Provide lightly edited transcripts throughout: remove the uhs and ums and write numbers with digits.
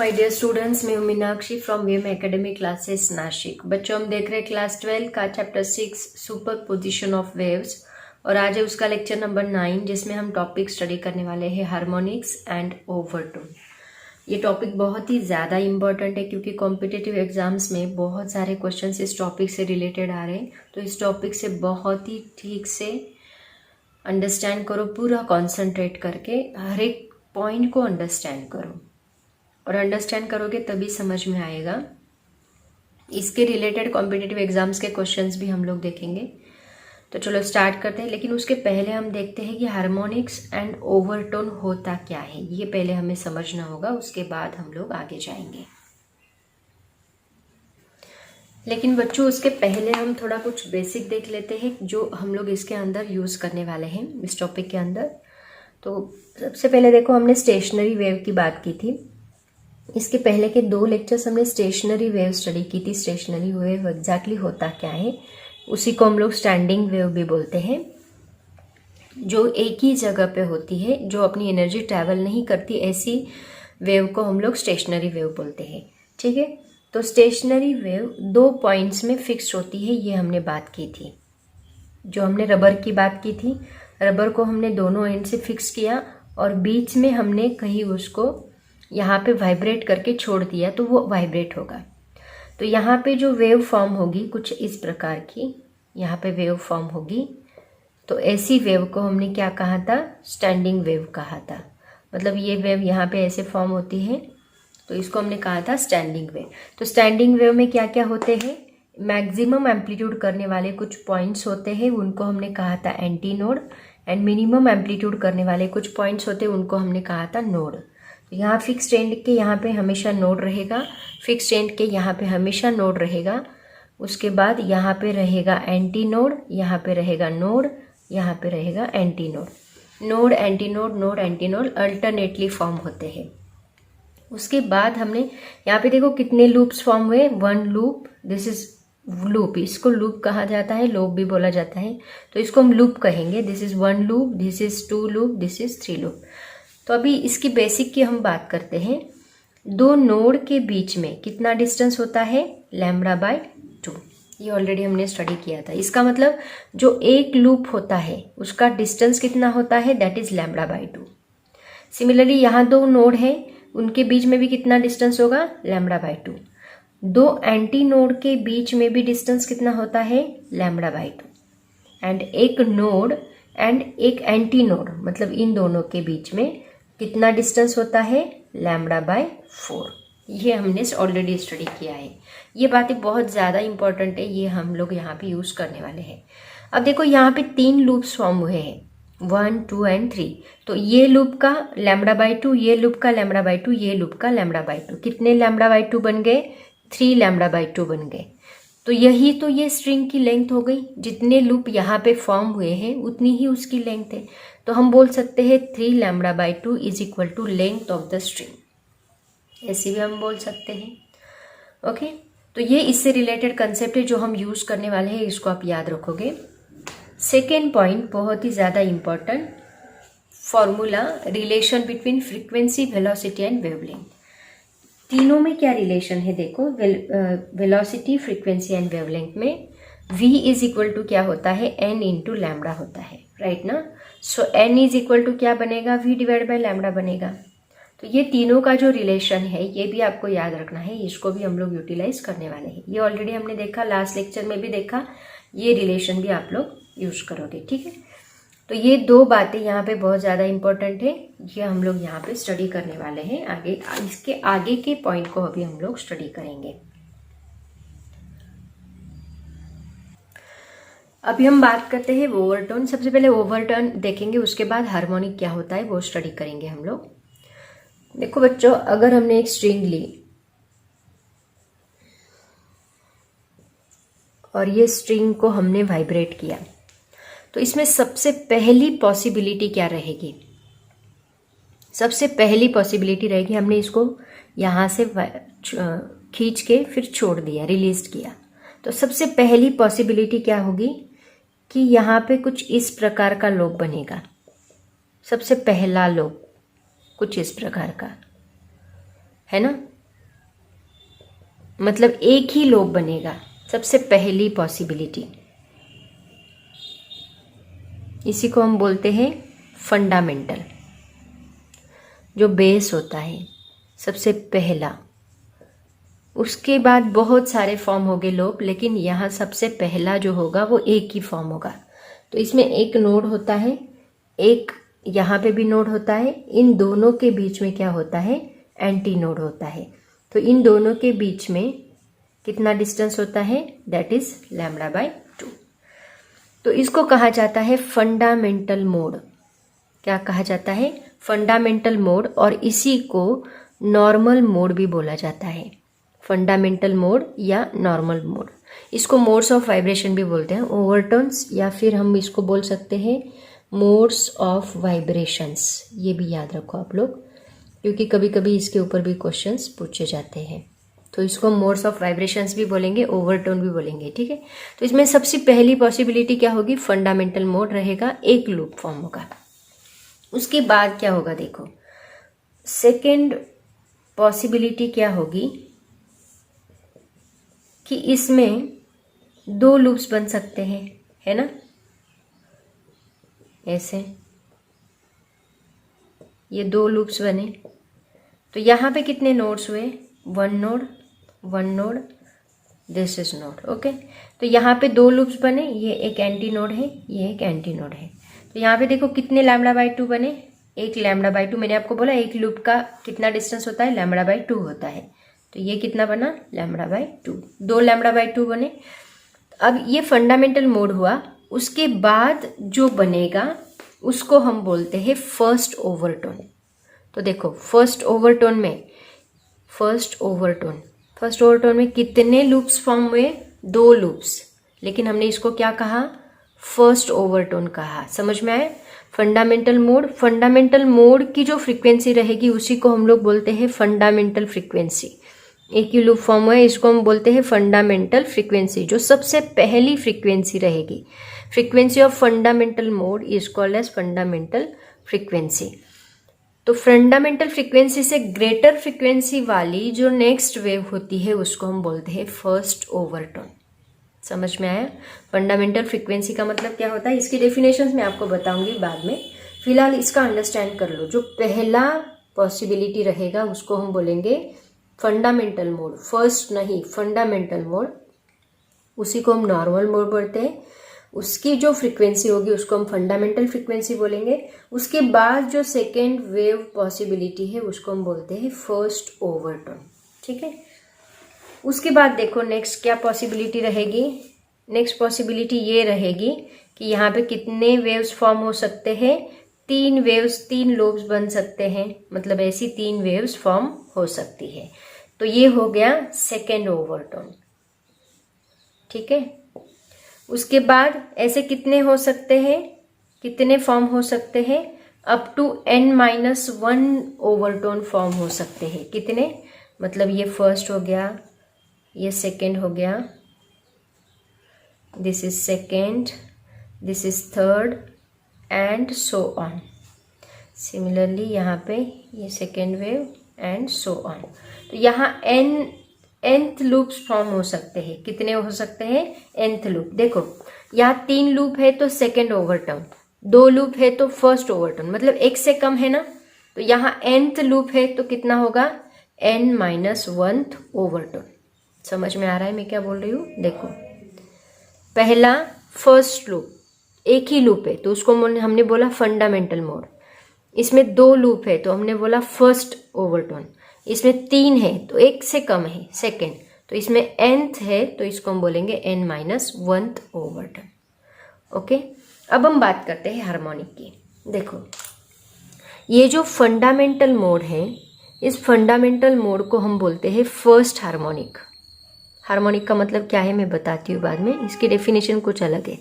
My dear students, मैं हूं Meenakshi from वेम एकेडमी क्लासेस नासिक। बच्चों, हम देख रहे हैं क्लास 12 का chapter 6 super position of waves और आज है उसका लेक्चर नंबर 9 जिसमें हम टॉपिक स्टडी करने वाले हैं हार्मोनिक्स एंड ओवरटोन। ये टॉपिक बहुत ही ज़्यादा इम्पॉर्टेंट है क्योंकि कॉम्पिटिटिव एग्जाम्स में बहुत सारे क्वेश्चन इस टॉपिक से रिलेटेड आ रहे हैं। तो इस टॉपिक से बहुत ही ठीक से अंडरस्टैंड करो, पूरा कॉन्सेंट्रेट करके हर एक पॉइंट को अंडरस्टैंड करो और अंडरस्टैंड करोगे तभी समझ में आएगा। इसके रिलेटेड कॉम्पिटिटिव एग्जाम्स के क्वेश्चंस भी हम लोग देखेंगे। तो चलो स्टार्ट करते हैं, लेकिन उसके पहले हम देखते हैं कि हार्मोनिक्स एंड ओवरटोन होता क्या है। ये पहले हमें समझना होगा, उसके बाद हम लोग आगे जाएंगे। लेकिन बच्चों, उसके पहले हम थोड़ा कुछ बेसिक देख लेते हैं जो हम लोग इसके अंदर यूज़ करने वाले हैं इस टॉपिक के अंदर। तो सबसे पहले देखो, हमने स्टेशनरी वेव की बात की थी। इसके पहले के 2 लेक्चर्स हमने स्टेशनरी वेव स्टडी की थी। स्टेशनरी वेव एग्जैक्टली होता क्या है, उसी को हम लोग स्टैंडिंग वेव भी बोलते हैं, जो एक ही जगह पे होती है, जो अपनी एनर्जी ट्रैवल नहीं करती, ऐसी वेव को हम लोग स्टेशनरी वेव बोलते हैं। ठीक है, तो स्टेशनरी वेव 2 पॉइंट्स में फिक्स होती है, ये हमने बात की थी। जो हमने रबर की बात की थी, रबर को हमने दोनों एंड से फिक्स किया और बीच में हमने कहीं उसको यहाँ पे वाइब्रेट करके छोड़ दिया तो वो वाइब्रेट होगा। तो यहाँ पे जो वेव फॉर्म होगी कुछ इस प्रकार की, यहाँ पे वेव फॉर्म होगी। तो ऐसी वेव को हमने क्या कहा था, स्टैंडिंग वेव कहा था। मतलब ये वेव यहाँ पे ऐसे फॉर्म होती है, तो इसको हमने कहा था स्टैंडिंग वेव। तो स्टैंडिंग वेव में क्या क्या होते हैं, मैक्सिमम एम्पलीट्यूड करने वाले कुछ पॉइंट्स होते हैं, उनको हमने कहा था anti node, and minimum amplitude करने वाले कुछ पॉइंट्स होते हैं, उनको हमने कहा था नोड। तो यहाँ फिक्स्ड एंड के यहाँ पे हमेशा नोड रहेगा, फिक्स्ड एंड के यहाँ पे हमेशा नोड रहेगा। उसके बाद यहाँ पे रहेगा एंटी नोड, यहाँ पे रहेगा नोड, यहाँ पे रहेगा anti node. Node anti node, node anti node alternately form होते हैं। उसके बाद हमने यहाँ पे देखो कितने लूप्स फॉर्म हुए, 1 लूप, दिस इज लूप, इसको लूप कहा जाता है, लूप भी बोला जाता है, तो इसको हम लूप कहेंगे। This is 1 loop, this is 2 loop, this is 3 loop. तो अभी इसकी बेसिक की हम बात करते हैं। 2 नोड के बीच में कितना डिस्टेंस होता है, λ/2। ये ऑलरेडी हमने स्टडी किया था। इसका मतलब जो एक लूप होता है उसका डिस्टेंस कितना होता है, दैट इज λ/2। सिमिलरली यहाँ 2 नोड है, उनके बीच में भी कितना डिस्टेंस होगा, λ/2। 2 एंटी नोड के बीच में भी डिस्टेंस कितना होता है, λ/2। एंड एक नोड एंड एक एंटी नोड, मतलब इन दोनों के बीच में कितना डिस्टेंस होता है, λ/4। ये हमने ऑलरेडी स्टडी किया है। ये बातें बहुत ज़्यादा इंपॉर्टेंट है, ये हम लोग यहाँ पे यूज़ करने वाले हैं। अब देखो यहाँ पे 3 लूप्स फॉर्म हुए हैं, 1, 2 एंड 3। तो ये लूप का λ/2, ये लूप का λ/2, ये लूप का λ/2। कितने λ/2 बन गए, 3 λ/2 बन गए। तो यही तो ये स्ट्रिंग की लेंथ हो गई। जितने लूप यहाँ पे फॉर्म हुए हैं उतनी ही उसकी लेंथ है। तो हम बोल सकते हैं 3 λ/2 is equal to length of the string, ऐसे भी हम बोल सकते हैं। ओके, तो ये इससे रिलेटेड कंसेप्ट है जो हम यूज़ करने वाले हैं, इसको आप याद रखोगे। सेकेंड पॉइंट बहुत ही ज़्यादा important, formula, relation between frequency, velocity and wavelength. तीनों में क्या रिलेशन है देखो, वेलोसिटी, फ्रीक्वेंसी एंड वेवलेंथ में v इज इक्वल टू क्या होता है, n इंटू लैम्बडा होता है, राइट ना। सो n इज इक्वल टू क्या बनेगा, v डिवाइड बाई लैम्बडा बनेगा। तो ये तीनों का जो रिलेशन है ये भी आपको याद रखना है, इसको भी हम लोग यूटिलाइज करने वाले हैं। ये ऑलरेडी हमने देखा, लास्ट लेक्चर में भी देखा, ये रिलेशन भी आप लोग यूज करोगे, ठीक है। तो ये 2 बातें यहाँ पे बहुत ज़्यादा इंपॉर्टेंट है, ये हम लोग यहाँ पे स्टडी करने वाले हैं। आगे इसके आगे के पॉइंट को अभी हम लोग स्टडी करेंगे। अभी हम बात करते हैं ओवरटोन। सबसे पहले ओवरटोन देखेंगे, उसके बाद हार्मोनिक क्या होता है वो स्टडी करेंगे हम लोग। देखो बच्चों, अगर हमने एक स्ट्रिंग ली और ये स्ट्रिंग को हमने वाइब्रेट किया, तो इसमें सबसे पहली पॉसिबिलिटी क्या रहेगी, सबसे पहली पॉसिबिलिटी रहेगी हमने इसको यहाँ से खींच के फिर छोड़ दिया, रिलीज किया। तो सबसे पहली पॉसिबिलिटी क्या होगी कि यहाँ पे कुछ इस प्रकार का लोब बनेगा। सबसे पहला लोब कुछ इस प्रकार का है ना, मतलब एक ही लोब बनेगा, सबसे पहली पॉसिबिलिटी। इसी को हम बोलते हैं फंडामेंटल, जो बेस होता है सबसे पहला। उसके बाद बहुत सारे फॉर्म हो गए लोब, लेकिन यहाँ सबसे पहला जो होगा वो एक ही फॉर्म होगा। तो इसमें एक नोड होता है, एक यहाँ पे भी नोड होता है। इन दोनों के बीच में क्या होता है, एंटी नोड होता है। तो इन दोनों के बीच में कितना डिस्टेंस होता है, दैट इज λ/2। तो इसको कहा जाता है फंडामेंटल मोड। क्या कहा जाता है, फंडामेंटल मोड। और इसी को नॉर्मल मोड भी बोला जाता है, फंडामेंटल मोड या नॉर्मल मोड। इसको मोड्स ऑफ वाइब्रेशन भी बोलते हैं, ओवरटोन्स, या फिर हम इसको बोल सकते हैं मोड्स ऑफ वाइब्रेशंस। ये भी याद रखो आप लोग, क्योंकि कभी कभी इसके ऊपर भी क्वेश्चंस पूछे जाते हैं। तो इसको मोड्स ऑफ वाइब्रेशंस भी बोलेंगे, ओवरटोन भी बोलेंगे, ठीक है। तो इसमें सबसे पहली पॉसिबिलिटी क्या होगी, फंडामेंटल मोड रहेगा, एक लूप फॉर्म होगा। उसके बाद क्या होगा, देखो सेकेंड पॉसिबिलिटी क्या होगी कि इसमें दो लूप्स बन सकते हैं, है ना। ऐसे ये दो लूप्स बने, तो यहाँ पे कितने नोड्स हुए, one node, this is node, okay. तो यहाँ पे दो लूप्स बने, ये एक एंटी नोड है, ये एक एंटी नोड है। तो यहाँ पे देखो कितने λ/2 बने, एक λ/2। मैंने आपको बोला एक लूप का कितना डिस्टेंस होता है, λ/2 होता है। तो ये कितना बना, λ/2, दो λ/2 बने। अब ये फंडामेंटल मोड हुआ। उसके बाद जो बनेगा उसको हम बोलते हैं फर्स्ट ओवरटोन। तो देखो फर्स्ट ओवरटोन में कितने लूप्स फॉर्म हुए, दो लूप्स, लेकिन हमने इसको क्या कहा, फर्स्ट ओवरटोन कहा। समझ में आया। फंडामेंटल मोड की जो फ्रीक्वेंसी रहेगी उसी को हम लोग बोलते हैं फंडामेंटल फ्रीक्वेंसी। एक ही लूप फॉर्म है, इसको हम बोलते हैं फंडामेंटल फ्रीक्वेंसी। जो सबसे पहली फ्रीक्वेंसी रहेगी, frequency of fundamental mode is called as fundamental frequency. तो फंडामेंटल फ्रीक्वेंसी से ग्रेटर फ्रीक्वेंसी वाली जो नेक्स्ट वेव होती है उसको हम बोलते हैं फर्स्ट ओवरटोन। समझ में आया। फंडामेंटल फ्रीक्वेंसी का मतलब क्या होता है, इसकी डेफिनेशन मैं आपको बताऊंगी बाद में। फिलहाल इसका अंडरस्टैंड कर लो। जो पहला पॉसिबिलिटी रहेगा उसको हम बोलेंगे फंडामेंटल मोड, फर्स्ट नहीं, फंडामेंटल मोड। उसी को हम नॉर्मल मोड बोलते हैं। उसकी जो फ्रीक्वेंसी होगी उसको हम फंडामेंटल फ्रीक्वेंसी बोलेंगे। उसके बाद जो सेकेंड वेव पॉसिबिलिटी है उसको हम बोलते हैं फर्स्ट ओवरटोन, ठीक है। उसके बाद देखो नेक्स्ट क्या पॉसिबिलिटी रहेगी। नेक्स्ट पॉसिबिलिटी ये रहेगी कि यहाँ पे कितने वेव्स फॉर्म हो सकते हैं, तीन वेव्स, तीन लोब्स बन सकते हैं, मतलब ऐसी तीन वेव्स फॉर्म हो सकती है। तो ये हो गया सेकेंड ओवरटोन, ठीक है। उसके बाद ऐसे कितने हो सकते हैं, कितने फॉर्म हो सकते हैं, up to n-1 overtone form हो सकते हैं। कितने, मतलब ये फर्स्ट हो गया, ये सेकेंड हो गया, this is second, this is third and so on. Similarly यहाँ पे ये second wave and so on. तो यहाँ nth लूप्स फॉर्म हो सकते हैं। कितने हो सकते हैं, nth लूप। देखो यहाँ तीन लूप है तो सेकेंड ओवरटोन, दो लूप है तो फर्स्ट ओवरटोन, मतलब एक से कम है ना। तो यहाँ nth लूप है तो कितना होगा, n-1 ओवरटोन। समझ में आ रहा है मैं क्या बोल रही हूँ। देखो पहला फर्स्ट लूप, एक ही लूप है तो उसको हमने बोला फंडामेंटल मोड। इसमें दो लूप है तो हमने बोला फर्स्ट ओवरटोन। इसमें तीन है तो एक से कम है, सेकेंड। तो इसमें nth है तो इसको हम बोलेंगे n-1 ओवरटोन, ओके। अब हम बात करते हैं हार्मोनिक की। देखो ये जो फंडामेंटल मोड है, इस फंडामेंटल मोड को हम बोलते हैं फर्स्ट हार्मोनिक। हार्मोनिक का मतलब क्या है मैं बताती हूँ बाद में, इसकी डेफिनेशन कुछ अलग है।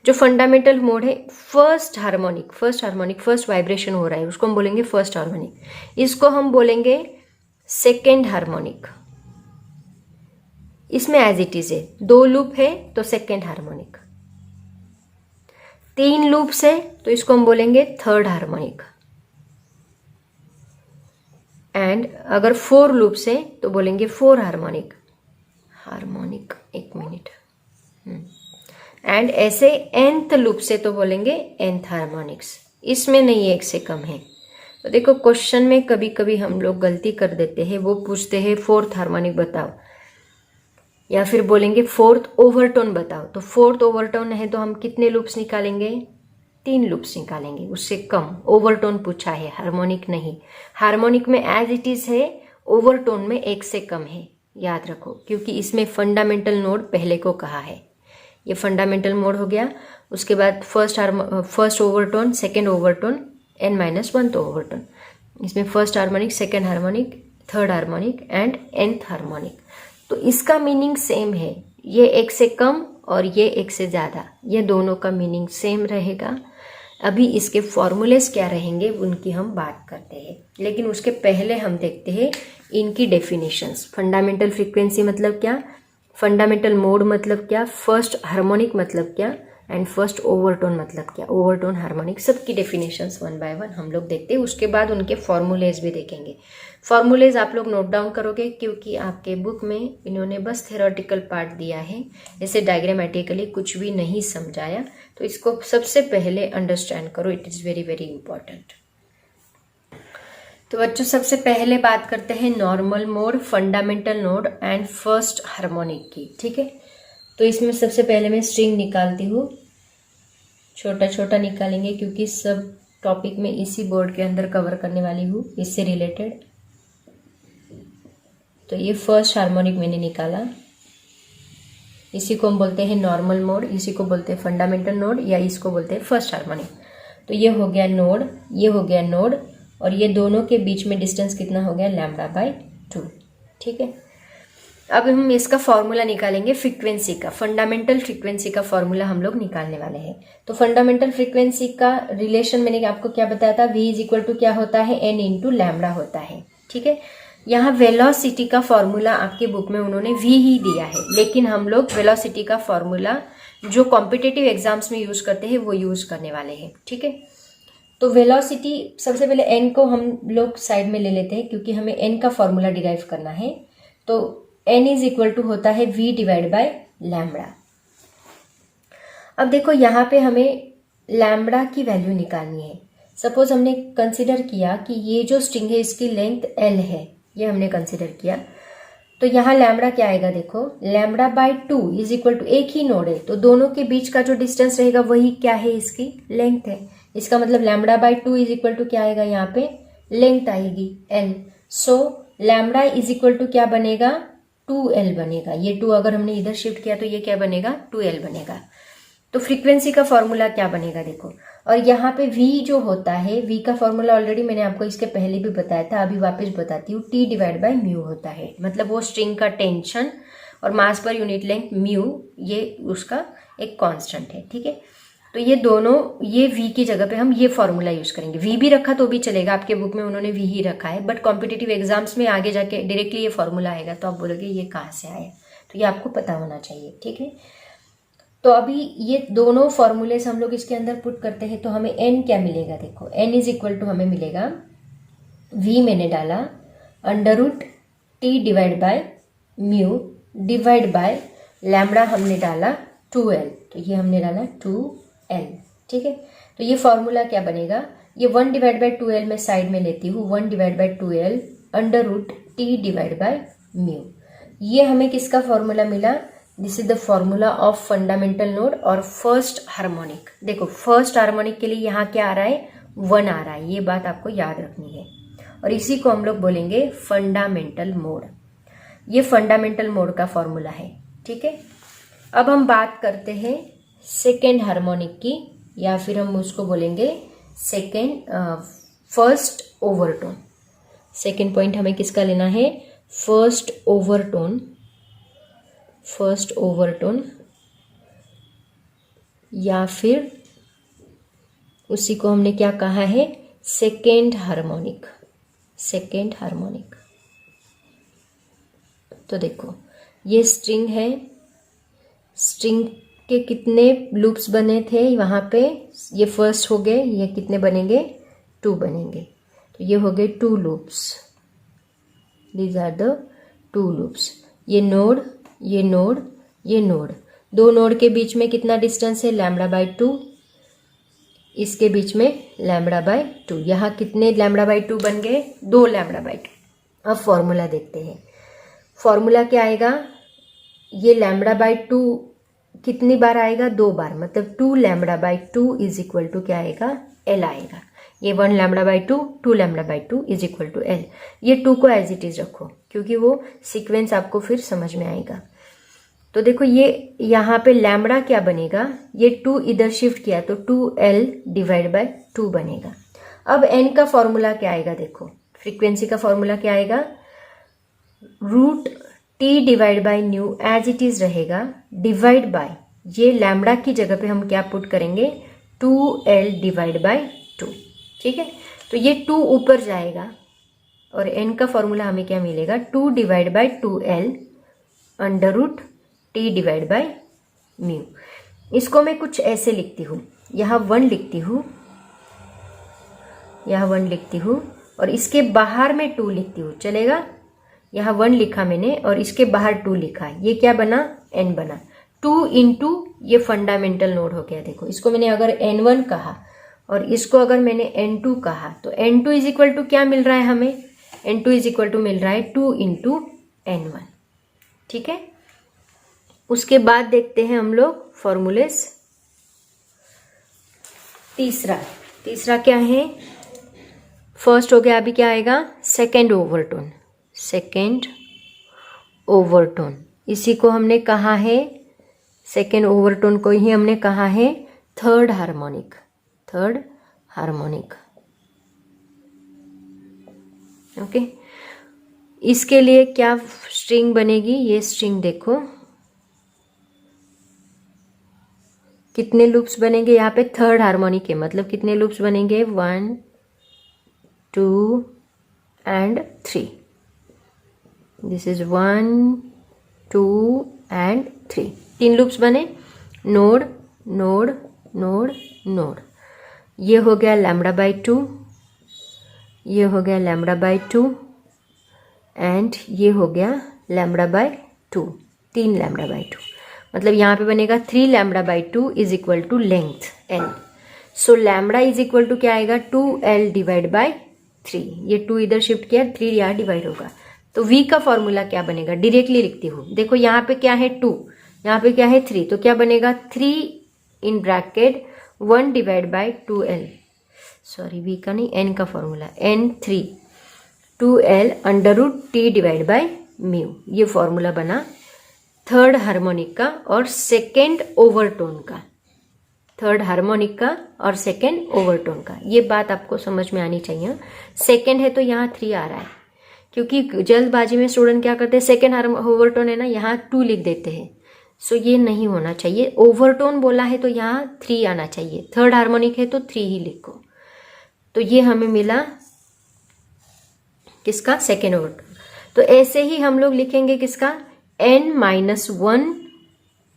जो फंडामेंटल मोड है, फर्स्ट हार्मोनिक, फर्स्ट वाइब्रेशन हो रहा है, उसको हम बोलेंगे फर्स्ट हार्मोनिक। इसको हम बोलेंगे सेकेंड हार्मोनिक। इसमें एज इट इज है, दो लूप है तो सेकेंड हार्मोनिक, तीन लूप्स है तो इसको हम बोलेंगे थर्ड हार्मोनिक, एंड अगर फोर लूप्स है तो बोलेंगे फोर हार्मोनिक। एंड ऐसे nth लूप से तो बोलेंगे nth हार्मोनिक्स, इसमें नहीं एक से कम है। तो देखो क्वेश्चन में कभी कभी हम लोग गलती कर देते हैं, वो पूछते हैं फोर्थ हार्मोनिक बताओ, या फिर बोलेंगे फोर्थ ओवरटोन बताओ। तो फोर्थ ओवरटोन है तो हम कितने लूप्स निकालेंगे, 3 लूप्स निकालेंगे, उससे कम। ओवरटोन पूछा है, हार्मोनिक नहीं। हार्मोनिक में एज इट इज है, ओवरटोन में 1 से कम है, याद रखो, क्योंकि इसमें फंडामेंटल नोड पहले को कहा है। ये फंडामेंटल मोड हो गया, उसके बाद first overtone, second overtone, n-1 तो ओवरटोन। इसमें first harmonic, second harmonic, third harmonic and nth harmonic. तो इसका मीनिंग सेम है, ये 1 से कम और ये 1 से ज़्यादा, ये दोनों का मीनिंग सेम रहेगा। अभी इसके फॉर्मूलेस क्या रहेंगे उनकी हम बात करते हैं, लेकिन उसके पहले हम देखते हैं इनकी डेफिनेशंस। फंडामेंटल फ्रीक्वेंसी मतलब क्या, फंडामेंटल मोड मतलब क्या, फर्स्ट हार्मोनिक मतलब क्या, एंड फर्स्ट ओवरटोन मतलब क्या। ओवरटोन, हार्मोनिक, सबकी डेफिनेशंस 1 बाय 1 हम लोग देखते हैं। उसके बाद उनके फॉर्मूलेज भी देखेंगे। फॉर्मूलेज आप लोग नोट डाउन करोगे, क्योंकि आपके बुक में इन्होंने बस थ्योरेटिकल पार्ट दिया है, जैसे डायग्रामेटिकली कुछ भी नहीं समझाया। तो इसको सबसे पहले अंडरस्टैंड करो, it is very very important. तो बच्चों सबसे पहले बात करते हैं normal mode, fundamental node and first harmonic की, ठीक है। तो इसमें सबसे पहले मैं स्ट्रिंग निकालती हूँ, छोटा छोटा निकालेंगे क्योंकि सब टॉपिक में इसी बोर्ड के अंदर कवर करने वाली हूँ, इससे रिलेटेड। तो ये फर्स्ट हार्मोनिक मैंने निकाला, इसी को हम बोलते हैं नॉर्मल मोड, इसी को बोलते हैं फंडामेंटल नोड, या इसको बोलते हैं फर्स्ट हार्मोनिक। तो ये हो गया नोड, ये हो गया नोड, और ये दोनों के बीच में डिस्टेंस कितना हो गया, λ/2, ठीक है। अब हम इसका फॉर्मूला निकालेंगे फ्रीक्वेंसी का, फंडामेंटल फ्रीक्वेंसी का फॉर्मूला हम लोग निकालने वाले हैं। तो फंडामेंटल फ्रीक्वेंसी का रिलेशन मैंने आपको क्या बताया था, v = क्या होता है, n × λ होता है, ठीक है। यहाँ वेलोसिटी का फॉर्मूला आपके बुक में उन्होंने v ही दिया है, लेकिन हम लोग वेलोसिटी का फॉर्मूला जो कॉम्पिटिटिव एग्जाम्स में यूज करते हैं वो यूज करने वाले हैं, ठीक है। तो वेलोसिटी सबसे पहले n को हम लोग साइड में ले लेते हैं, क्योंकि हमें n का फॉर्मूला डिराइव करना है। तो n = होता है v/λ। अब देखो यहाँ पे हमें लैम्बडा की वैल्यू निकालनी है। सपोज हमने कंसिडर किया कि ये जो स्ट्रिंग है इसकी लेंथ l है, ये हमने कंसिडर किया। तो यहाँ लैम्बडा क्या आएगा, देखो λ/2 = एक ही नोड है, तो दोनों के बीच का जो डिस्टेंस रहेगा वही क्या है, इसकी लेंथ है। इसका मतलब λ/2 = क्या आएगा, यहाँ पे लेंथ आएगी l। सो लैम्बडा = क्या बनेगा, 2l बनेगा। ये 2 अगर हमने इधर शिफ्ट किया तो ये क्या बनेगा, 2l बनेगा। तो फ्रीक्वेंसी का फॉर्मूला क्या बनेगा देखो, और यहाँ पे v जो होता है, v का फॉर्मूला ऑलरेडी मैंने आपको इसके पहले भी बताया था, अभी वापस बताती हूँ। T/μ होता है, मतलब वो स्ट्रिंग का टेंशन और मास पर यूनिट लेंथ म्यू, ये उसका एक कांस्टेंट है, ठीक है। तो ये दोनों, ये v की जगह पे हम ये फॉर्मूला यूज करेंगे। v भी रखा तो भी चलेगा, आपके बुक में उन्होंने v ही रखा है, बट कॉम्पिटिटिव एग्जाम्स में आगे जाके डायरेक्टली ये फॉर्मूला आएगा तो आप बोलोगे ये कहाँ से आया, तो ये आपको पता होना चाहिए, ठीक है। तो अभी ये दोनों फॉर्मूलेस हम लोग इसके अंदर पुट करते हैं, तो हमें n क्या मिलेगा, देखो n = हमें मिलेगा, v मैंने डाला √T/μ डिवाइड बाय लैम्बडा हमने डाला 2l, तो ये हमने डाला 2l, ठीक है। तो ये फॉर्मूला क्या बनेगा, ये 1/2l में साइड में लेती हूँ, 1/2l √T/μ। ये हमें किसका फॉर्मूला मिला, this is the formula of fundamental node और फर्स्ट हार्मोनिक। देखो फर्स्ट हार्मोनिक के लिए यहाँ क्या आ रहा है, 1 आ रहा है, ये बात आपको याद रखनी है, और इसी को हम लोग बोलेंगे फंडामेंटल मोड। ये फंडामेंटल मोड का फॉर्मूला है, ठीक है। अब हम बात करते हैं सेकेंड हार्मोनिक की, या फिर हम उसको बोलेंगे फर्स्ट ओवरटोन। सेकेंड पॉइंट हमें किसका लेना है, फर्स्ट ओवरटोन, या फिर उसी को हमने क्या कहा है, सेकेंड हार्मोनिक। तो देखो ये स्ट्रिंग है, स्ट्रिंग के कितने लूप्स बने थे वहां पे, ये फर्स्ट हो गए, ये कितने बनेंगे, 2 बनेंगे। तो ये हो गए 2 loops, these are the 2 loops. ये नोड, ये नोड, ये नोड, दो नोड के बीच में कितना डिस्टेंस है, λ/2, इसके बीच में λ/2। यहाँ कितने λ/2 बन गए, 2 λ/2। अब फॉर्मूला देखते हैं। फॉर्मूला क्या आएगा, ये λ/2 कितनी बार आएगा, 2 बार, मतलब 2 λ/2 इज इक्वल टू क्या आएगा, L आएगा। ये 1 λ/2, 2 λ/2 इज इक्वल टू L। ये 2 को एज इट इज रखो क्योंकि वो सीक्वेंस आपको फिर समझ में आएगा। तो देखो ये यहाँ पे लैम्बडा क्या बनेगा, ये 2 इधर शिफ्ट किया तो 2L/2 बनेगा। अब n का फॉर्मूला क्या आएगा, देखो फ्रीक्वेंसी का फॉर्मूला क्या आएगा, √T/ν एज इट इज रहेगा, डिवाइड बाय ये लैम्बडा की जगह पे हम क्या पुट करेंगे, 2L/2। ठीक है, तो ये 2 ऊपर जाएगा और n का फॉर्मूला हमें क्या मिलेगा, 2/2L √T/μ। इसको मैं कुछ ऐसे लिखती हूँ, यहाँ 1 लिखती हूँ, यहाँ 1 लिखती हूँ और इसके बाहर में 2 लिखती हूँ, चलेगा। यहाँ 1 लिखा मैंने और इसके बाहर 2 लिखा, ये क्या बना, n बना। 2 इंटू ये फंडामेंटल नोड हो गया। देखो इसको मैंने अगर n1 कहा और इसको अगर मैंने n2 कहा तो n2 इज इक्वल टू क्या मिल रहा है हमें, n2 इज इक्वल टू मिल रहा है 2 इंटू n1। ठीक है, उसके बाद देखते हैं हम लोग फॉर्मूलेस। तीसरा क्या है, फर्स्ट हो गया, अभी क्या आएगा, सेकेंड ओवरटोन। इसी को हमने कहा है, सेकेंड ओवरटोन को ही हमने कहा है थर्ड हार्मोनिक। ओके, इसके लिए क्या स्ट्रिंग बनेगी, ये स्ट्रिंग देखो कितने लूप्स बनेंगे, यहाँ पे थर्ड हार्मोनिक है, मतलब कितने लूप्स बनेंगे, 1 2 and 3। This is 1 2 and 3, 3 loops बने, नोड नोड नोड नोड। ये हो गया λ/2, ये हो गया λ/2 एंड ये हो गया λ/2, 3 λ/2, मतलब यहाँ पे बनेगा 3 λ/2 is equal to length L। So lambda is equal to क्या आएगा, 2L/3। ये 2 इधर शिफ्ट किया, 3 यहाँ डिवाइड होगा, तो V का फॉर्मूला क्या बनेगा, डायरेक्टली लिखती हूँ। देखो यहाँ पे क्या है 2, यहाँ पे क्या है 3, तो क्या बनेगा 3 in bracket 1/2L, sorry V का नहीं, N का फॉर्मूला, N3 2L √T/μ। ये फॉर्मूला बना थर्ड हार्मोनिक का और सेकेंड ओवरटोन का, थर्ड हार्मोनिक का और सेकेंड ओवरटोन का। ये बात आपको समझ में आनी चाहिए। सेकेंड है तो यहाँ 3 आ रहा है, क्योंकि जल्दबाजी में स्टूडेंट क्या करते हैं, सेकेंड ओवरटोन है ना, यहाँ 2 लिख देते हैं। सो ये नहीं होना चाहिए, ओवरटोन बोला है तो यहाँ 3 आना चाहिए, थर्ड हार्मोनिक है तो 3 ही लिखो। तो ये हमें मिला किसका, सेकेंड ओवरटोन। तो ऐसे ही हम लोग लिखेंगे किसका, n-1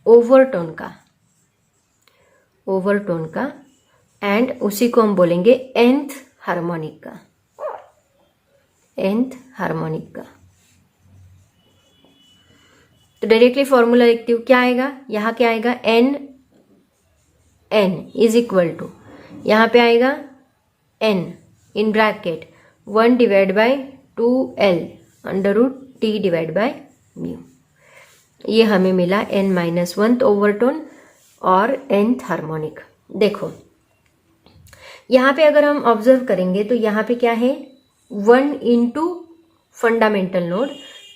ओवरटोन का एंड उसी को हम बोलेंगे nth हार्मोनिक का। तो डायरेक्टली फॉर्मूला लिखती हूँ, क्या आएगा, यहाँ क्या आएगा, n इज इक्वल टू, यहाँ पे आएगा n in bracket 1/2L √T/μ। ये हमें मिला n-1 ओवरटोन और nth हार्मोनिक। देखो यहाँ पे अगर हम ऑब्जर्व करेंगे तो यहाँ पे क्या है, 1 into fundamental node,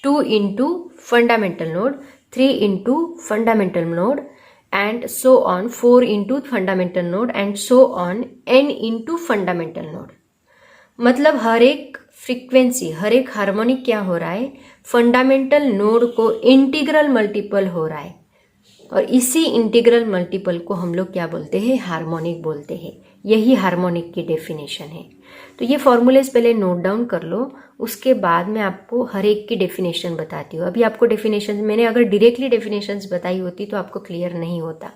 2 into fundamental node, 3 into fundamental node and so on, 4 into fundamental node and so on, n into fundamental node. मतलब हर एक फ्रीक्वेंसी, हर एक हार्मोनिक क्या हो रहा है, फंडामेंटल नोड को इंटीग्रल मल्टीपल हो रहा है और इसी इंटीग्रल मल्टीपल को हम लोग क्या बोलते हैं, हार्मोनिक बोलते हैं। यही हार्मोनिक की डेफिनेशन है। तो ये फॉर्मूलेस पहले नोट डाउन कर लो, उसके बाद मैं आपको हर एक की डेफिनेशन बताती हूँ। अभी आपको डेफिनेशन, मैंने अगर डायरेक्टली डेफिनेशंस बताई होती तो आपको क्लियर नहीं होता,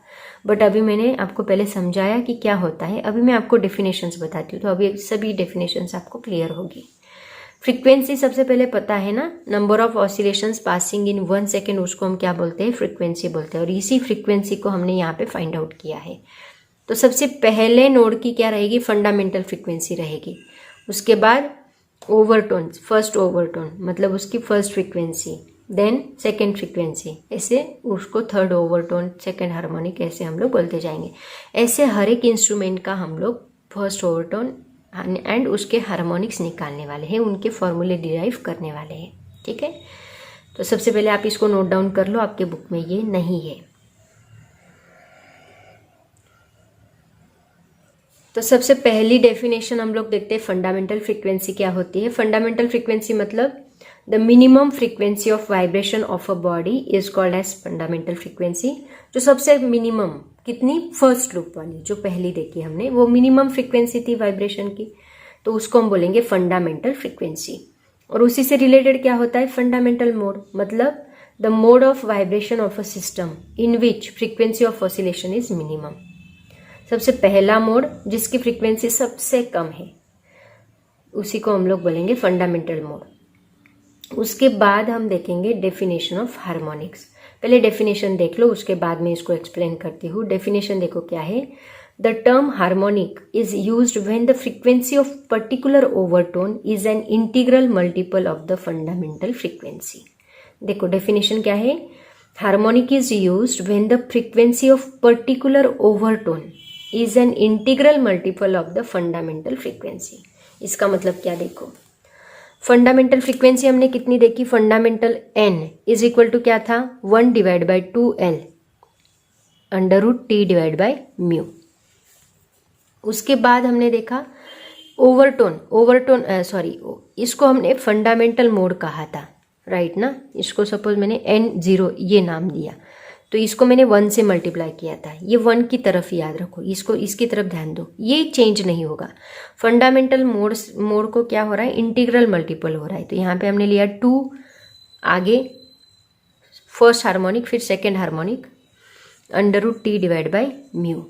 बट अभी मैंने आपको पहले समझाया कि क्या होता है। अभी मैं आपको डेफिनेशंस बताती हूँ, तो अभी सभी डेफिनेशंस आपको क्लियर होगी। फ्रीक्वेंसी सबसे पहले पता है ना, number of oscillations passing in 1 second, उसको हम क्या बोलते हैं, फ्रीक्वेंसी बोलते हैं। और इसी फ्रीक्वेंसी को हमने यहाँ पे फाइंड आउट किया है। तो सबसे पहले नोड की क्या रहेगी, फंडामेंटल फ्रीक्वेंसी रहेगी। उसके बाद ओवरटोन, फर्स्ट ओवरटोन मतलब उसकी first frequency, then second frequency, ऐसे उसको थर्ड ओवरटोन, सेकेंड हार्मोनिक, ऐसे हम लोग बोलते जाएंगे। ऐसे हर एक इंस्ट्रूमेंट का हम लोग फर्स्ट ओवरटोन एंड उसके हार्मोनिक्स निकालने वाले हैं, उनके फॉर्मूले डिराइव करने वाले हैं। ठीक है, तो सबसे पहले आप इसको नोट डाउन कर लो, आपके बुक में ये नहीं है। तो सबसे पहली डेफिनेशन हम लोग देखते हैं फंडामेंटल फ्रीक्वेंसी क्या होती है। फंडामेंटल फ्रीक्वेंसी मतलब the minimum frequency of vibration of a body is called as fundamental frequency. जो सबसे मिनिमम, कितनी, फर्स्ट लूप वाली जो पहली देखी हमने, वो मिनिमम फ्रीक्वेंसी थी वाइब्रेशन की, तो उसको हम बोलेंगे फंडामेंटल फ्रीक्वेंसी। और उसी से रिलेटेड क्या होता है, फंडामेंटल मोड, मतलब the mode of vibration of a system in which frequency of oscillation is minimum. सबसे पहला मोड जिसकी फ्रीक्वेंसी सबसे कम है, उसी को हम लोग बोलेंगे फंडामेंटल मोड। उसके बाद हम देखेंगे डेफिनेशन ऑफ हार्मोनिक्स। पहले डेफिनेशन देख लो, उसके बाद में इसको एक्सप्लेन करती हूँ। डेफिनेशन देखो क्या है, the term harmonic is used when the frequency of particular overtone is an integral multiple of the fundamental frequency. देखो डेफिनेशन क्या है, harmonic is used when the frequency of particular overtone is an integral multiple of the fundamental frequency. इसका मतलब क्या, देखो fundamental frequency हमने कितनी देखी, fundamental n is equal to क्या था, 1 divide by 2l under root t divide by mu. उसके बाद हमने देखा ओवरटोन सॉरी, इसको हमने फंडामेंटल मोड कहा था, राइट ना। इसको सपोज मैंने n0 ये नाम दिया, तो इसको मैंने 1 से मल्टीप्लाई किया था, ये 1 की तरफ याद रखो, इसको इसकी तरफ ध्यान दो, ये चेंज नहीं होगा। फंडामेंटल मोड को क्या हो रहा है, इंटीग्रल मल्टीपल हो रहा है। तो यहाँ पे हमने लिया 2, आगे फर्स्ट हार्मोनिक, फिर second harmonic under root t divide by mu.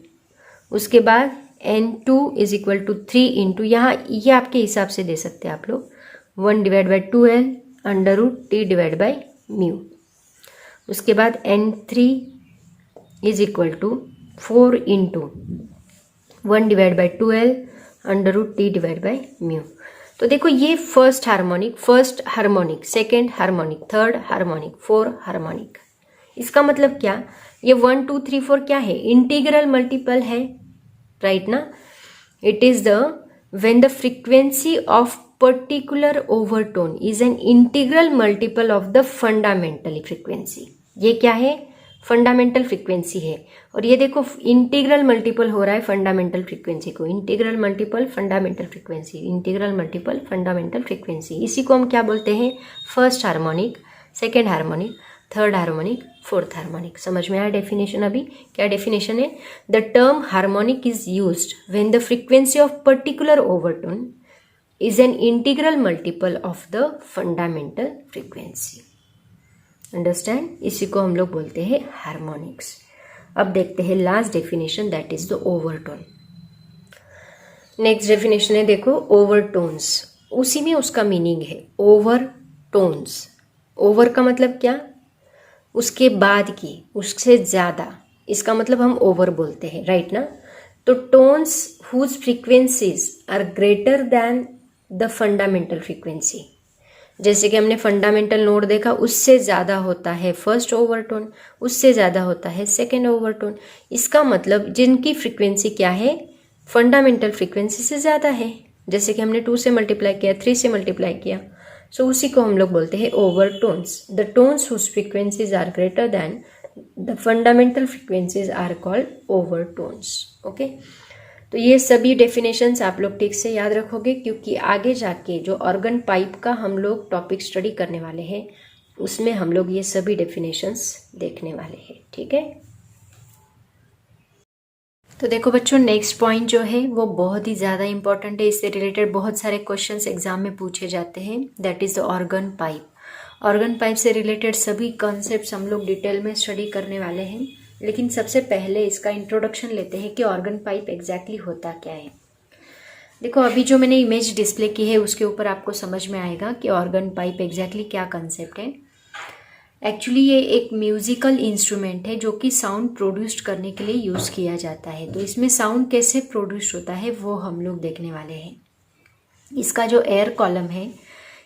उसके बाद n2 is equal to 3 into, यहाँ ये आपके हिसाब से दे सकते हैं आप लोग, 1 divide by 2l under root t divide by mu. उसके बाद n3 is equal to 4 into 1 divide by 2l under root t divide by mu. तो देखो ये first harmonic, second harmonic, third harmonic, fourth harmonic. इसका मतलब क्या, ये 1 2 3 4 क्या है, इंटीग्रल मल्टीपल है, राइट ना। It is the when the frequency of particular overtone is an integral multiple of the fundamental frequency. ये क्या है, फंडामेंटल फ्रीक्वेंसी है। और ये देखो इंटीग्रल मल्टीपल हो रहा है फंडामेंटल फ्रीक्वेंसी को, integral multiple fundamental frequency, integral multiple fundamental frequency. इसी को हम क्या बोलते हैं, first harmonic, second harmonic, third harmonic, fourth harmonic. समझ में आया डेफिनेशन। अभी क्या डेफिनेशन है, the term harmonic is used when the frequency of particular overtone is an integral multiple of the fundamental frequency. Understand? इसी को हम लोग बोलते हैं हार्मोनिक्स। अब देखते हैं last definition, that is the overtone. Next definition है, देखो ओवरटोन्स, उसी में उसका मीनिंग है ओवरटोन्स। ओवर का मतलब क्या, उसके बाद की, उससे ज्यादा, इसका मतलब हम ओवर बोलते हैं, राइट ना। तो tones whose frequencies are greater then the fundamental frequency, जैसे कि हमने फंडामेंटल नोड देखा, उससे ज़्यादा होता है फर्स्ट ओवरटोन, उससे ज़्यादा होता है सेकेंड ओवरटोन। इसका मतलब जिनकी फ्रीक्वेंसी क्या है, फंडामेंटल फ्रीक्वेंसी से ज़्यादा है, जैसे कि हमने 2 से मल्टीप्लाई किया, 3 से मल्टीप्लाई किया, सो उसी को हम लोग बोलते हैं overtones. The tones whose frequencies are greater than the fundamental frequencies are called overtones. Okay, तो ये सभी डेफिनेशंस आप लोग ठीक से याद रखोगे, क्योंकि आगे जाके जो ऑर्गन पाइप का हम लोग टॉपिक स्टडी करने वाले हैं, उसमें हम लोग ये सभी डेफिनेशंस देखने वाले हैं। ठीक है, तो देखो बच्चों, नेक्स्ट पॉइंट जो है वो बहुत ही ज़्यादा इंपॉर्टेंट है, इससे रिलेटेड बहुत सारे क्वेश्चंस एग्जाम में पूछे जाते हैं, that is the organ pipe. Organ pipe से रिलेटेड सभी कॉन्सेप्ट्स हम लोग डिटेल में स्टडी करने वाले हैं, लेकिन सबसे पहले इसका इंट्रोडक्शन लेते हैं कि ऑर्गन पाइप एग्जैक्टली होता क्या है। देखो अभी जो मैंने इमेज डिस्प्ले की है उसके ऊपर आपको समझ में आएगा कि ऑर्गन पाइप एग्जैक्टली क्या कंसेप्ट है। एक्चुअली ये एक म्यूजिकल इंस्ट्रूमेंट है जो कि साउंड प्रोड्यूस करने के लिए यूज़ किया जाता है। तो इसमें साउंड कैसे प्रोड्यूस होता है वो हम लोग देखने वाले हैं। इसका जो एयर कॉलम है,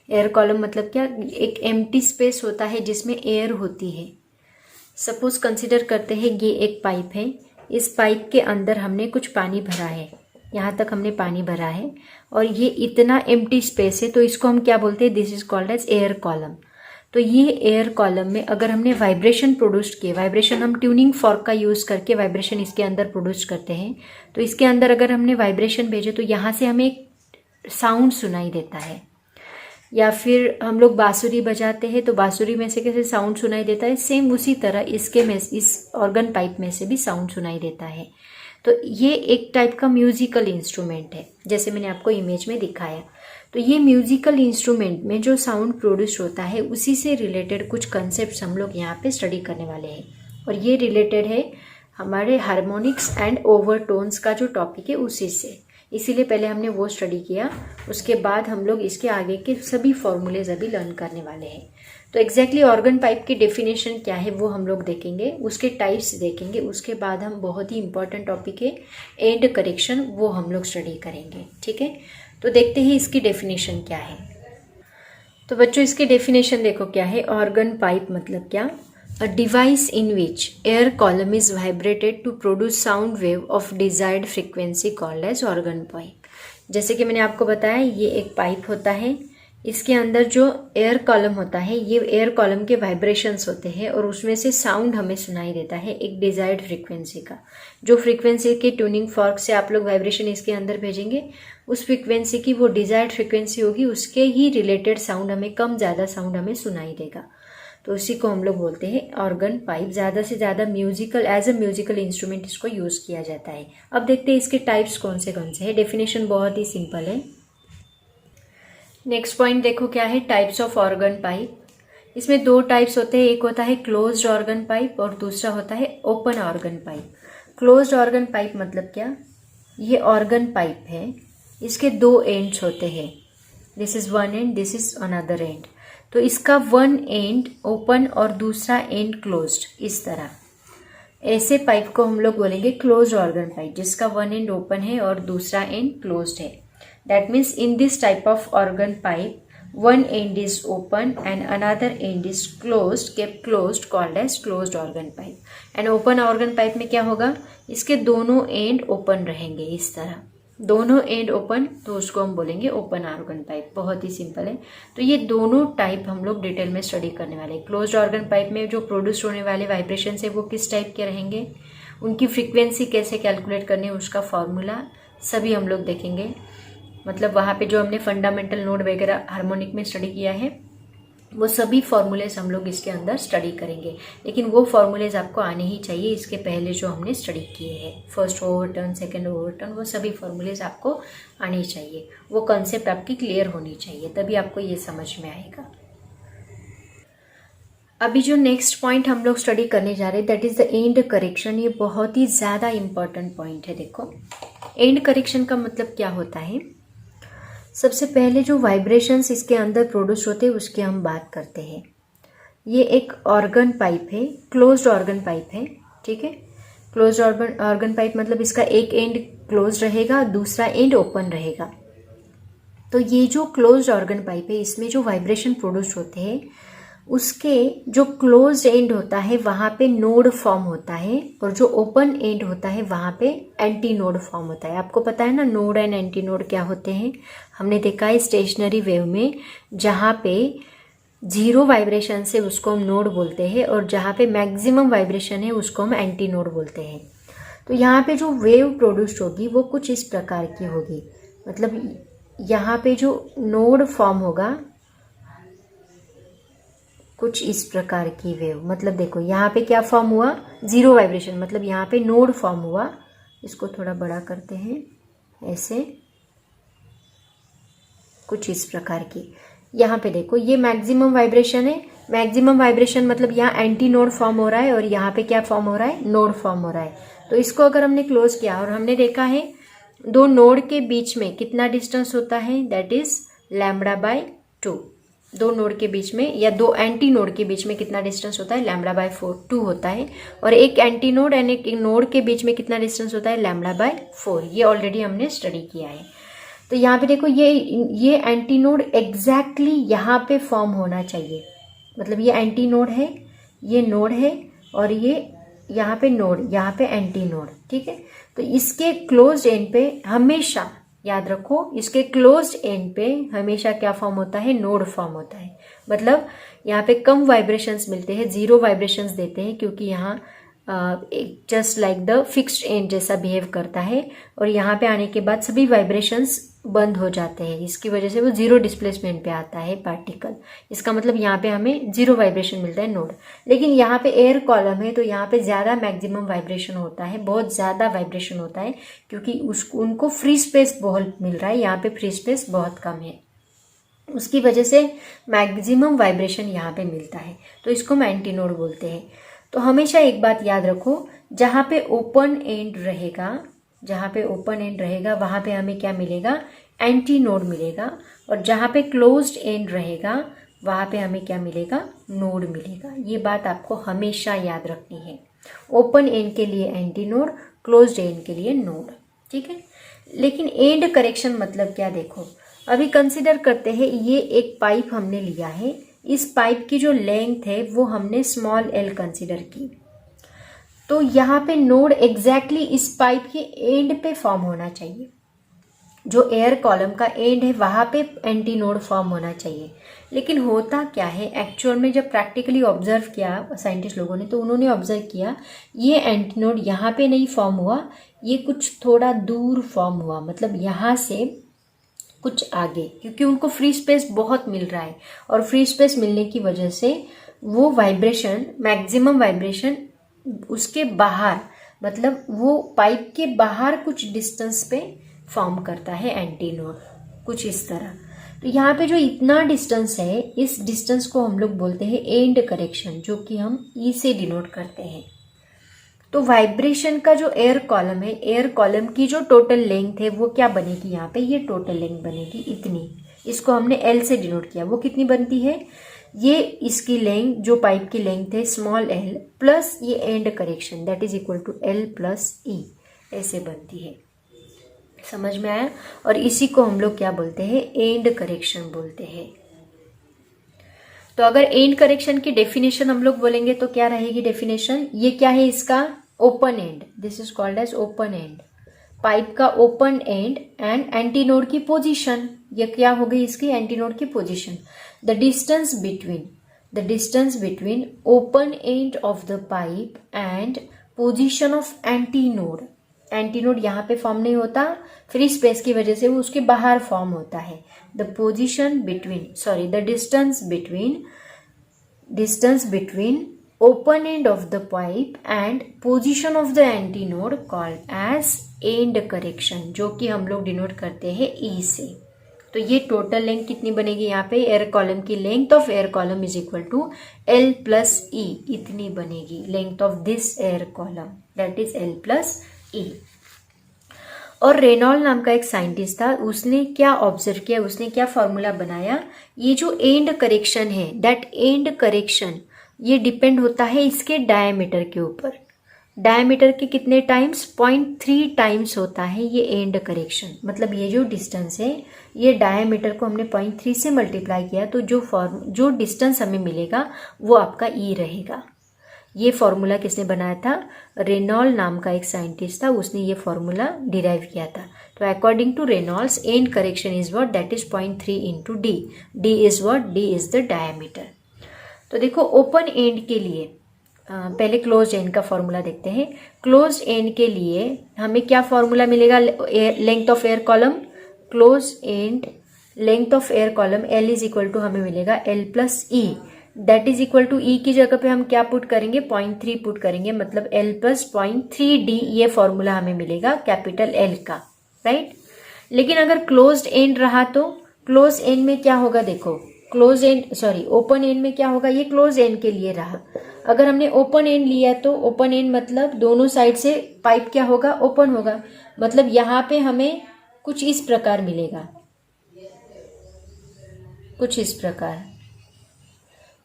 एयर कॉलम मतलब क्या, एक एम्प्टी स्पेस होता है जिसमें एयर होती है। सपोज कंसिडर करते हैं ये एक पाइप है, इस पाइप के अंदर हमने कुछ पानी भरा है, यहाँ तक हमने पानी भरा है और ये इतना एम्प्टी स्पेस है, तो इसको हम क्या बोलते हैं, this is called as air column. तो ये एयर कॉलम में अगर हमने वाइब्रेशन प्रोड्यूस किए, वाइब्रेशन हम ट्यूनिंग फॉर्क का यूज़ करके वाइब्रेशन इसके अंदर प्रोड्यूस करते हैं, तो इसके अंदर अगर हमने वाइब्रेशन भेजे तो यहाँ से हमें एक साउंड सुनाई देता है। या फिर हम लोग बांसुरी बजाते हैं तो बांसुरी में से कैसे साउंड सुनाई देता है, सेम उसी तरह इसके में, इस ऑर्गन पाइप में से भी साउंड सुनाई देता है। तो ये एक टाइप का म्यूजिकल इंस्ट्रूमेंट है, जैसे मैंने आपको इमेज में दिखाया। तो ये म्यूजिकल इंस्ट्रूमेंट में जो साउंड प्रोड्यूस होता है उसी से रिलेटेड कुछ कंसेप्ट हम लोग यहाँ पे स्टडी करने वाले हैं। और ये रिलेटेड है हमारे हार्मोनिक्स एंड ओवरटोन्स का जो टॉपिक है उसी से, इसीलिए पहले हमने वो स्टडी किया, उसके बाद हम लोग इसके आगे के सभी फॉर्मूलेज अभी लर्न करने वाले हैं। तो एग्जैक्टली ऑर्गन पाइप की डेफिनेशन क्या है वो हम लोग देखेंगे, उसके टाइप्स देखेंगे, उसके बाद हम बहुत ही इंपॉर्टेंट टॉपिक है एंड करेक्शन, वो हम लोग स्टडी करेंगे। ठीक है, तो देखते हैं इसकी डेफिनेशन क्या है। तो बच्चों इसकी डेफिनेशन देखो क्या है। ऑर्गन पाइप मतलब क्या, a device in which air column is vibrated to produce sound wave of desired frequency called as organ pipe। जैसे कि मैंने आपको बताया ये एक पाइप होता है, इसके अंदर जो एयर कॉलम होता है, ये एयर कॉलम के वाइब्रेशंस होते हैं और उसमें से साउंड हमें सुनाई देता है एक डिजायर्ड फ्रीक्वेंसी का। जो फ्रीक्वेंसी के ट्यूनिंग फॉर्क से आप लोग वाइब्रेशन इसके अंदर भेजेंगे, उस फ्रीक्वेंसी की वो डिजायर्ड फ्रीक्वेंसी होगी, उसके ही रिलेटेड साउंड हमें, कम ज़्यादा साउंड हमें सुनाई देगा। तो उसी को हम लोग बोलते हैं ऑर्गन पाइप। ज़्यादा से ज़्यादा musical, as a musical instrument इसको यूज़ किया जाता है। अब देखते हैं इसके टाइप्स कौन से हैं। डेफिनेशन बहुत ही सिंपल है। नेक्स्ट पॉइंट देखो क्या है, टाइप्स ऑफ ऑर्गन पाइप। इसमें दो टाइप्स होते हैं, एक होता है क्लोज्ड ऑर्गन पाइप और दूसरा होता है open organ pipe. Closed organ pipe मतलब क्या, ये ऑर्गन पाइप है, इसके दो एंड्स होते हैं, this is one and, this is another and. तो इसका वन एंड ओपन और दूसरा एंड क्लोज्ड, इस तरह ऐसे पाइप को हम लोग बोलेंगे क्लोज्ड ऑर्गन पाइप, जिसका वन एंड ओपन है और दूसरा एंड क्लोज्ड है। That means in this type of organ pipe one end is open and another end is closed, kept closed, called as closed organ pipe। and open organ pipe में क्या होगा, इसके दोनों and open रहेंगे, इस तरह दोनों एंड ओपन, तो उसको हम बोलेंगे ओपन ऑर्गन पाइप। बहुत ही सिंपल है। तो ये दोनों टाइप हम लोग डिटेल में स्टडी करने वाले हैं। क्लोज्ड ऑर्गन पाइप में जो प्रोड्यूस होने वाले वाइब्रेशन है वो किस टाइप के रहेंगे, उनकी फ्रीक्वेंसी कैसे कैलकुलेट करनी है, उसका फॉर्मूला सभी हम लोग देखेंगे। मतलब वहाँ पे जो हमने फंडामेंटल नोड वगैरह हार्मोनिक में स्टडी किया है, वो सभी फॉर्मूलेज हम लोग इसके अंदर स्टडी करेंगे। लेकिन वो फॉर्मूलेज आपको आने ही चाहिए, इसके पहले जो हमने स्टडी किए हैं, फर्स्ट ओवरटर्न, सेकंड ओवरटर्न, वो सभी फॉर्मूलेज आपको आने चाहिए, वो कॉन्सेप्ट आपकी क्लियर होनी चाहिए, तभी आपको ये समझ में आएगा। अभी जो नेक्स्ट पॉइंट हम लोग स्टडी करने जा रहे हैं, that is the end correction. ये बहुत ही ज़्यादा इंपॉर्टेंट पॉइंट है। देखो एंड करेक्शन का मतलब क्या होता है। सबसे पहले जो वाइब्रेशंस इसके अंदर प्रोड्यूस होते हैं उसकी हम बात करते हैं। ये एक ऑर्गन पाइप है, क्लोज्ड ऑर्गन पाइप है, ठीक है। क्लोज्ड ऑर्गन पाइप मतलब इसका एक एंड क्लोज रहेगा, दूसरा एंड ओपन रहेगा। तो ये जो क्लोज्ड ऑर्गन पाइप है, इसमें जो वाइब्रेशन प्रोड्यूस होते हैं, उसके जो क्लोज एंड होता है वहाँ पे नोड फॉर्म होता है, और जो ओपन एंड होता है वहाँ पे एंटी नोड फॉर्म होता है। आपको पता है ना नोड एंड एंटी नोड क्या होते हैं, हमने देखा है स्टेशनरी वेव में, जहाँ पे जीरो वाइब्रेशन से उसको हम नोड बोलते हैं, और जहाँ पे मैक्सिमम वाइब्रेशन है उसको हम एंटी नोड बोलते हैं। तो यहाँ पे जो वेव प्रोड्यूस होगी वो कुछ इस प्रकार की होगी। मतलब यहाँ पे जो नोड फॉर्म होगा कुछ इस प्रकार की वेव। मतलब देखो यहाँ पे क्या फॉर्म हुआ, जीरो वाइब्रेशन, मतलब यहाँ पे नोड फॉर्म हुआ। इसको थोड़ा बड़ा करते हैं, ऐसे कुछ इस प्रकार की। यहाँ पे देखो ये मैक्सिमम वाइब्रेशन है। मैक्सिमम वाइब्रेशन मतलब यहाँ एंटी नोड फॉर्म हो रहा है, और यहाँ पे क्या फॉर्म हो रहा है, नोड फॉर्म हो रहा है। तो इसको अगर हमने क्लोज किया और हमने देखा है दो नोड के बीच में कितना डिस्टेंस होता है, दैट इज λ/2। दो नोड के बीच में या दो एंटी नोड के बीच में कितना डिस्टेंस होता है, λ/2 होता है। और एक एंटी नोड एंड एक नोड के बीच में कितना डिस्टेंस होता है, λ/4। ये ऑलरेडी हमने स्टडी किया है। तो यहाँ पे देखो ये एंटी नोड एग्जैक्टली यहाँ पे फॉर्म होना चाहिए। मतलब ये एंटी नोड है, ये नोड है, और ये यहाँ पे नोड, यहाँ पे एंटी नोड, ठीक है। तो इसके क्लोज्ड एंड पे हमेशा याद रखो, इसके क्लोज्ड एंड पे हमेशा क्या फॉर्म होता है, नोड फॉर्म होता है। मतलब यहाँ पे कम वाइब्रेशंस मिलते हैं, 0 वाइब्रेशंस देते हैं, क्योंकि यहाँ just like the fixed and जैसा बिहेव करता है। और यहाँ पे आने के बाद सभी वाइब्रेशंस बंद हो जाते हैं, इसकी वजह से वो 0 डिस्प्लेसमेंट पे आता है पार्टिकल। इसका मतलब यहाँ पे हमें 0 वाइब्रेशन मिलता है, नोड। लेकिन यहाँ पे एयर कॉलम है तो यहाँ पे ज़्यादा मैक्सिमम वाइब्रेशन होता है, बहुत ज़्यादा वाइब्रेशन होता है, क्योंकि उनको फ्री स्पेस बहुत मिल रहा है, यहाँ पे फ्री स्पेस बहुत कम है, उसकी वजह से मैक्सिमम वाइब्रेशन यहाँ पे मिलता है। तो इसको हम एंटी नोड बोलते हैं। तो हमेशा एक बात याद रखो, जहाँ पे ओपन एंड रहेगा, जहाँ पे ओपन एंड रहेगा वहाँ पे हमें क्या मिलेगा, एंटी नोड मिलेगा। और जहाँ पे क्लोज्ड एंड रहेगा वहाँ पे हमें क्या मिलेगा, नोड मिलेगा। ये बात आपको हमेशा याद रखनी है। ओपन एंड के लिए एंटी नोड, क्लोज्ड एंड के लिए नोड, ठीक है। लेकिन एंड करेक्शन मतलब क्या, देखो अभी कंसिडर करते हैं, ये एक पाइप हमने लिया है, इस पाइप की जो लेंथ है वो हमने स्मॉल l कंसिडर की। तो यहाँ पे नोड एग्जैक्टली इस पाइप के एंड पे फॉर्म होना चाहिए। जो एयर कॉलम का एंड है वहाँ पे एंटी नोड फॉर्म होना चाहिए। लेकिन होता क्या है, एक्चुअल में जब प्रैक्टिकली ऑब्जर्व किया साइंटिस्ट लोगों ने, तो उन्होंने ऑब्जर्व किया ये एंटी नोड यहाँ पे नहीं फॉर्म हुआ, ये कुछ थोड़ा दूर फॉर्म हुआ, मतलब यहाँ से कुछ आगे, क्योंकि उनको फ्री स्पेस बहुत मिल रहा है। और फ्री स्पेस मिलने की वजह से वो वाइब्रेशन, मैक्सिमम वाइब्रेशन उसके बाहर, मतलब वो पाइप के बाहर कुछ डिस्टेंस पे फॉर्म करता है एंटी नोड, कुछ इस तरह। तो यहाँ पे जो इतना डिस्टेंस है, इस डिस्टेंस को हम लोग बोलते हैं एंड करेक्शन, जो कि हम ई से डिनोट करते हैं। तो वाइब्रेशन का जो एयर कॉलम है, एयर कॉलम की जो टोटल लेंथ है वो क्या बनेगी, यहाँ पे ये टोटल लेंथ बनेगी इतनी। इसको हमने एल से डिनोट किया, वो कितनी बनती है, ये इसकी लेंथ, जो पाइप की लेंथ है स्मॉल l प्लस ये end correction, that is equal to l plus E, ऐसे बनती है। समझ में आया। और इसी को हम लोग क्या बोलते हैं, एंड करेक्शन बोलते हैं। तो अगर एंड करेक्शन की डेफिनेशन हम लोग बोलेंगे तो क्या रहेगी डेफिनेशन, ये क्या है इसका, open end, this is called as open end. Pipe का open end and antinode की पोजीशन, ये क्या हो गई इसकी एंटी नोड की position. The distance between open end of the pipe and position of antinode. Antinode यहाँ पे फॉर्म नहीं होता, फ्री स्पेस की वजह से वो उसके बाहर फॉर्म होता है। The distance between open end of the pipe and position of the antinode called as end correction, जो कि हम लोग डिनोट करते हैं E से। तो ये टोटल लेंथ कितनी बनेगी, यहाँ पे एयर कॉलम की length of air column is equal to L plus E, इतनी बनेगी length of this air column, that is L plus E। और रेनॉल्ड नाम का एक साइंटिस्ट था, उसने क्या ऑब्जर्व किया, उसने क्या फॉर्मूला बनाया, ये जो एंड करेक्शन है, दैट एंड करेक्शन ये डिपेंड होता है इसके डायमीटर के ऊपर। डायमीटर के कितने टाइम्स, 0.3 टाइम्स होता है ये एंड करेक्शन। मतलब ये जो डिस्टेंस है, ये डायमीटर को हमने 0.3 से मल्टीप्लाई किया तो जो डिस्टेंस हमें मिलेगा वो आपका ई रहेगा। ये फॉर्मूला किसने बनाया था, रेनॉल्ड नाम का एक साइंटिस्ट था, उसने ये फॉर्मूला डिराइव किया था। तो according to Reynolds end correction is what, that is 0.3 into D. D is what, D is the diameter. तो देखो ओपन एंड के लिए पहले क्लोज एंड का फॉर्मूला देखते हैं। क्लोज एंड के लिए हमें क्या फॉर्मूला मिलेगा, length of air column, close end length of air column L is equal to हमें मिलेगा L plus E, that is equal to E की जगह पे हम क्या पुट करेंगे, 0.3 पुट करेंगे, मतलब L प्लस 0.3D, ये फॉर्मूला हमें मिलेगा कैपिटल L का, राइट। लेकिन अगर क्लोज एंड रहा तो क्लोज एंड में क्या होगा, देखो क्लोज एंड ओपन एंड में क्या होगा, ये क्लोज एंड के लिए रहा। अगर हमने ओपन एंड लिया तो ओपन एंड मतलब दोनों साइड से पाइप क्या होगा, ओपन होगा। मतलब यहाँ पे हमें कुछ इस प्रकार मिलेगा, कुछ इस प्रकार।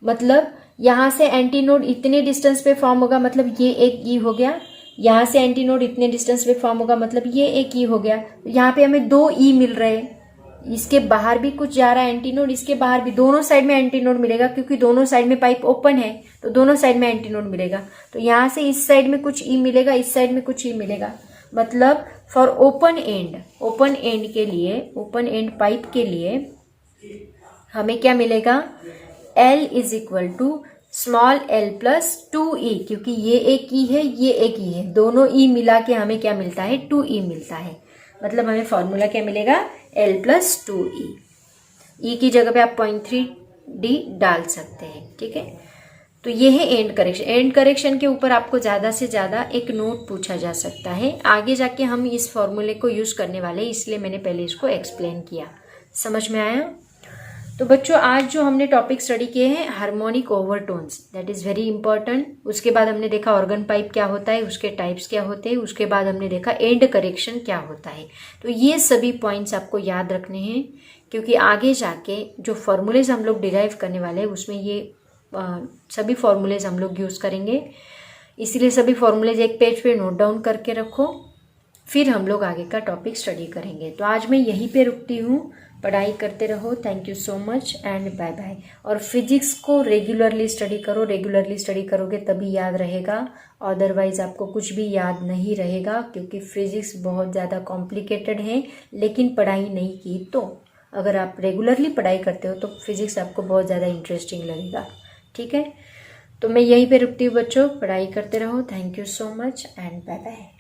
मतलब यहाँ से एंटीनोड इतने डिस्टेंस पे फॉर्म होगा, मतलब ये एक ई हो गया। यहाँ से एंटीनोड इतने डिस्टेंस पे फॉर्म होगा, मतलब ये एक ई हो गया। यहाँ पे हमें 2 ई मिल रहे हैं। इसके बाहर भी कुछ जा रहा है एंटीनोड, इसके बाहर भी, दोनों साइड में एंटीनोड मिलेगा क्योंकि दोनों साइड में पाइप ओपन है, तो दोनों साइड में एंटीनोड मिलेगा। तो यहाँ से इस साइड में कुछ ई मिलेगा, इस साइड में कुछ ई मिलेगा। मतलब फॉर ओपन एंड के लिए, ओपन एंड पाइप के लिए हमें क्या मिलेगा, L is equal to small l plus 2e, क्योंकि ये एक ई है, ये एक ई है, दोनों ई मिला के हमें क्या मिलता है, 2e मिलता है। मतलब हमें फॉर्मूला क्या मिलेगा, L प्लस 2e। ई की जगह पे आप 0.3d डाल सकते हैं, ठीक है। तो ये है एंड करेक्शन। एंड करेक्शन के ऊपर आपको ज़्यादा से ज़्यादा एक नोट पूछा जा सकता है। आगे जाके हम इस फॉर्मूले को यूज़ करने वाले हैं, इसलिए मैंने पहले इसको एक्सप्लेन किया। समझ में आया? तो बच्चों आज जो हमने टॉपिक स्टडी किए हैं harmonic overtones, that is very important. उसके बाद हमने देखा ऑर्गन पाइप क्या होता है, उसके टाइप्स क्या होते हैं, उसके बाद हमने देखा एंड करेक्शन क्या होता है। तो ये सभी पॉइंट्स आपको याद रखने हैं, क्योंकि आगे जाके जो फॉर्मूलेज हम लोग डिराइव करने वाले हैं उसमें ये सभी फॉर्मूलेज हम लोग यूज़ करेंगे। इसीलिए सभी फॉर्मूलेज एक पेज पे नोट डाउन करके रखो, फिर हम लोग आगे का टॉपिक स्टडी करेंगे। तो आज मैं यहीं पे रुकती हूँ। पढ़ाई करते रहो। Thank you so much and bye bye. और फिजिक्स को रेगुलरली स्टडी करो। रेगुलरली स्टडी करोगे तभी याद रहेगा, अदरवाइज आपको कुछ भी याद नहीं रहेगा, क्योंकि फिजिक्स बहुत ज़्यादा कॉम्प्लिकेटेड है। लेकिन पढ़ाई नहीं की तो, अगर आप रेगुलरली पढ़ाई करते हो तो फिजिक्स आपको बहुत ज़्यादा इंटरेस्टिंग लगेगा, ठीक है। तो मैं यहीं पे रुकती हूँ बच्चों, पढ़ाई करते रहो। Thank you so much and bye bye.